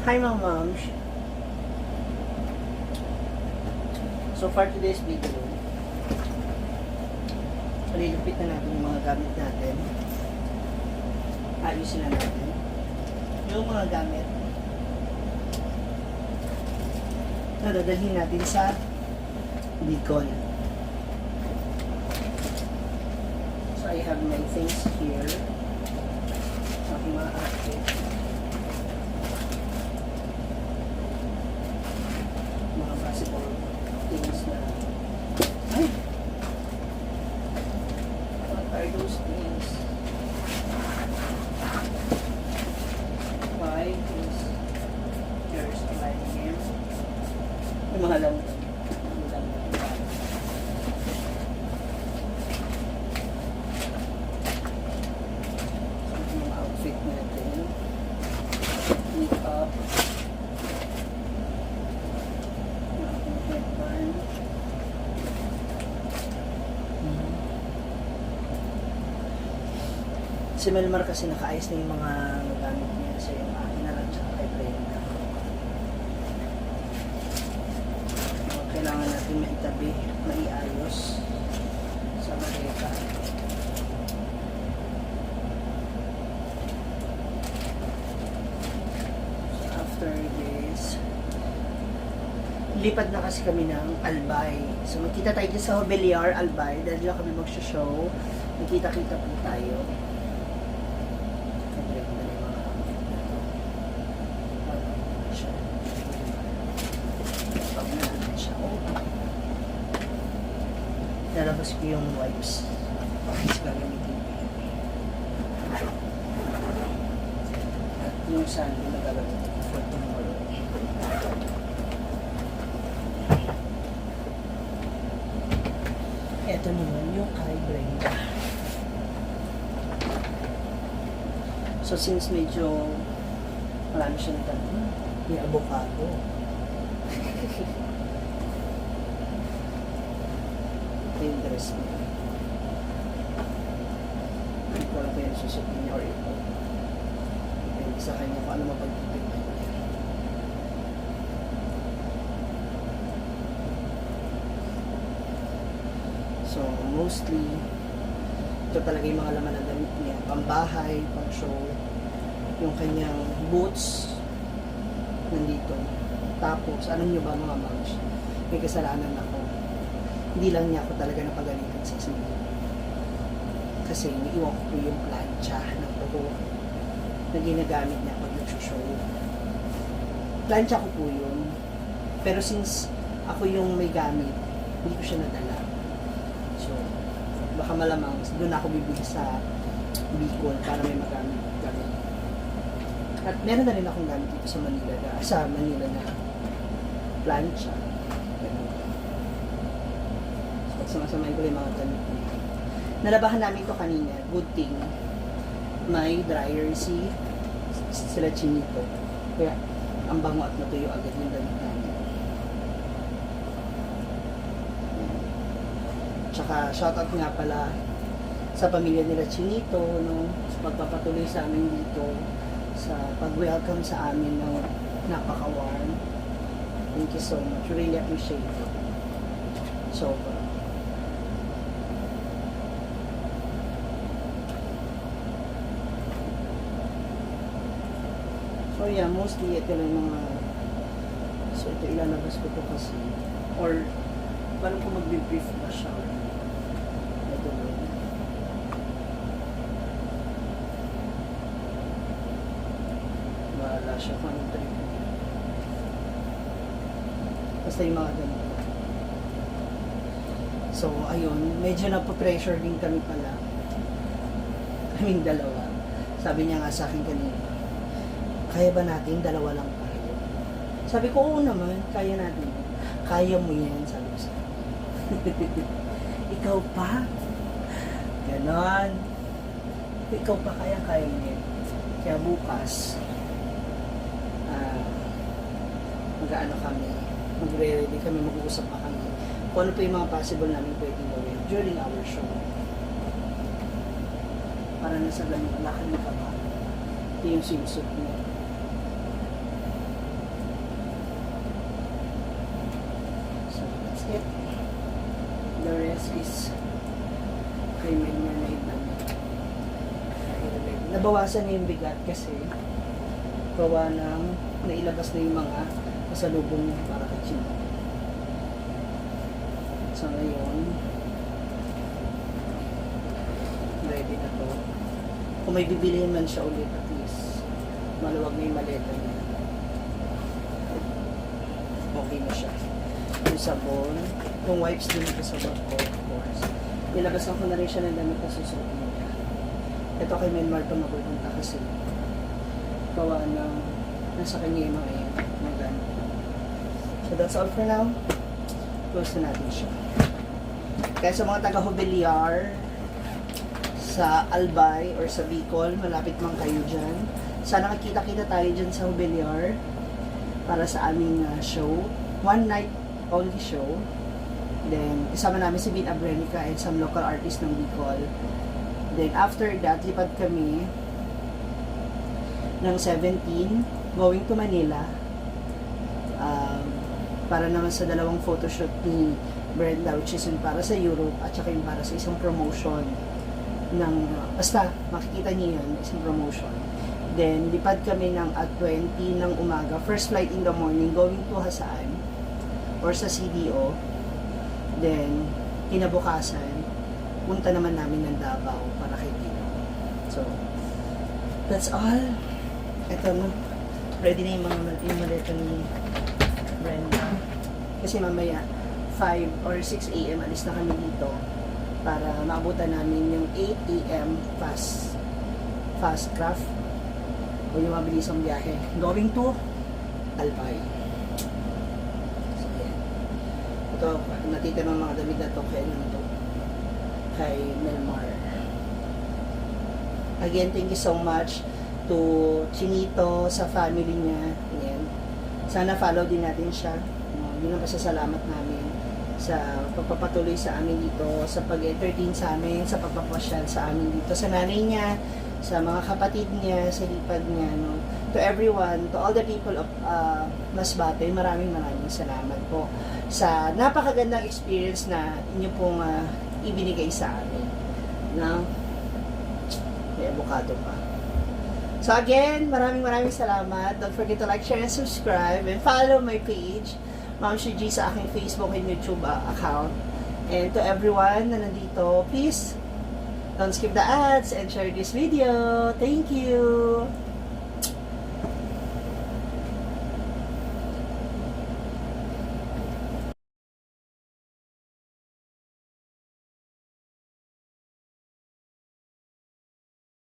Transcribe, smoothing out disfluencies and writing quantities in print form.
Hi mga moms! So for today's video, palilupit na natin yung mga gamit natin. Ayusin na natin yung mga gamit na dadalhin natin sa Bicol. So I have my things here. Aking mga outfit. Mga possible things na what are those things? Why is there's a line here? Yung mga lang mga outfit natin, makeup, headband. Si Melmar kasi nakaayos na yung mga gamit niya sa yung akin na lang tsaka kay Brenda. Kailangan natin maitabi, maiayos sa maleta. So after this, lipad na kasi kami ng Albay. So magkita tayo dyan sa Hobeliar, Albay. Dahil lang kami magsha-show. Magkita-kita po tayo. Lalabas ko yung wipes. Tapos gagamitin ko yun. At yung sando na gagamitin ko for tomorrow. Ito naman yung kay Brenda. So since medyo marami siyang tanong, may avocado. Yung dress niya. Hindi ko lang kaya susukin niya or ito. Depende sa kanya kung ano mapagtitignan niya. So, mostly, ito talaga yung mga laman ng damit niya. Pambahay, pang show. Yung kanyang boots, nandito. Tapos, alam niyo ba mga moms, may kasalanan ako. Hindi lang niya ako talaga napagalitan sa simula. Kasi iniiwan ko yung plancha ng buhok na ginagamit niya pag nag-show. Plancha ko po yun. Pero since ako yung may gamit, hindi ko siya nadala. So, baka malamang doon ako bibili sa Bicol para may magamit. At meron na rin akong gamit dito sa Manila na plancha. Sumasamahin ko yung mga gamit niya. Nalabahan namin ito kanina. Good thing. May dryer sila chinito. Kaya, ang bango at natuyo agad yung gamit namin. Tsaka, shoutout nga pala sa pamilya nila Chinito, no? Sa pagpapatuloy sa amin dito, sa pag-welcome sa amin, no? Napaka-warm. Thank you so much. Really appreciate it. Sobra. So yeah, mostly ito lang mga, so ito ilalabas ko to kasi, or parang kung mag-brief na siya, ito lang. Bahala siya kung anong trip. Basta yung mga ganito. So ayun, medyo napapressure din kami pala. Kaming dalawa. Sabi niya nga sa akin kanina, kaya ba natin? Dalawa lang tayo. Sabi ko, oo naman, kaya natin. Kaya mo yan, sabi ko sa akin. Ikaw pa? Ganon. Ikaw pa kaya mo yan. Kaya bukas, mag-ano kami, magre-ready kami, mag-uusap pa kami. Kung ano pa yung mga possible namin pwedeng gawin during our show. Para nasa ganun, wala kami kaba. Ito yung swimsuit niya. This is kay Melmar na ibang. Nabawasan na yung bigat kasi gawa ng nailabas na yung mga pasalubong niya para kay Chino. So ngayon, ready na to. Kung may bibilihin man siya ulit, at least maluwag na yung maleta niya. Okay na siya. Yung sabon, yung wipes din ito sa bag ko, of course. Nilabasan ko na rin siya ng damit na susuot niya. Ito kay Melmar ito mapupunta kasi gawa ng nasa kanya yung mga yan. So that's all for now. Close na natin siya. Kaya sa mga taga-Hobeliar, sa Albay or sa Bicol, malapit man kayo dyan. Sana makita-kita tayo dyan sa Hobeliar para sa aming show. One night only show. Then, kasama namin si Vin Abrenica and some local artists ng Bicol. Then, after that, lipad kami ng 17, going to Manila. Para naman sa dalawang photoshoot ni Brenda, which is yung para sa Europe at saka yung para sa isang promotion ng, basta makikita niyo yun, isang promotion. Then lipad kami ng at 20 ng umaga, first flight in the morning going to Hasaan or sa CDO. Then kinabukasan punta naman namin ng Davao para kay Tino. So that's all. Ito na, ready na yung maleta ni Brenda. Kasi mamaya 5 or 6 a.m. alis na kami dito para maabutan namin yung 8 a.m. fast craft o yung mabilisang biyahe going to Albay. So, yan. Ito, natitira ng mga damit na to kay Melmar. Again, thank you so much to Chinito, sa family niya. Yan. Sana follow din natin siya. Yun ang pasasalamat namin sa pagpapatuloy sa amin dito, sa pag-entertain sa amin, sa pagpapasyal sa amin dito, sa nanay niya, sa mga kapatid niya, sa lipad niya, no? To everyone, to all the people of Masbate, maraming salamat po sa napakagandang experience na inyo pong ibinigay sa amin. No? May avocado pa. So again, maraming salamat. Don't forget to like, share, and subscribe, and follow my page, Ma'am Shi G, sa aking Facebook and YouTube account. And to everyone na nandito, please don't skip the ads and share this video. Thank you!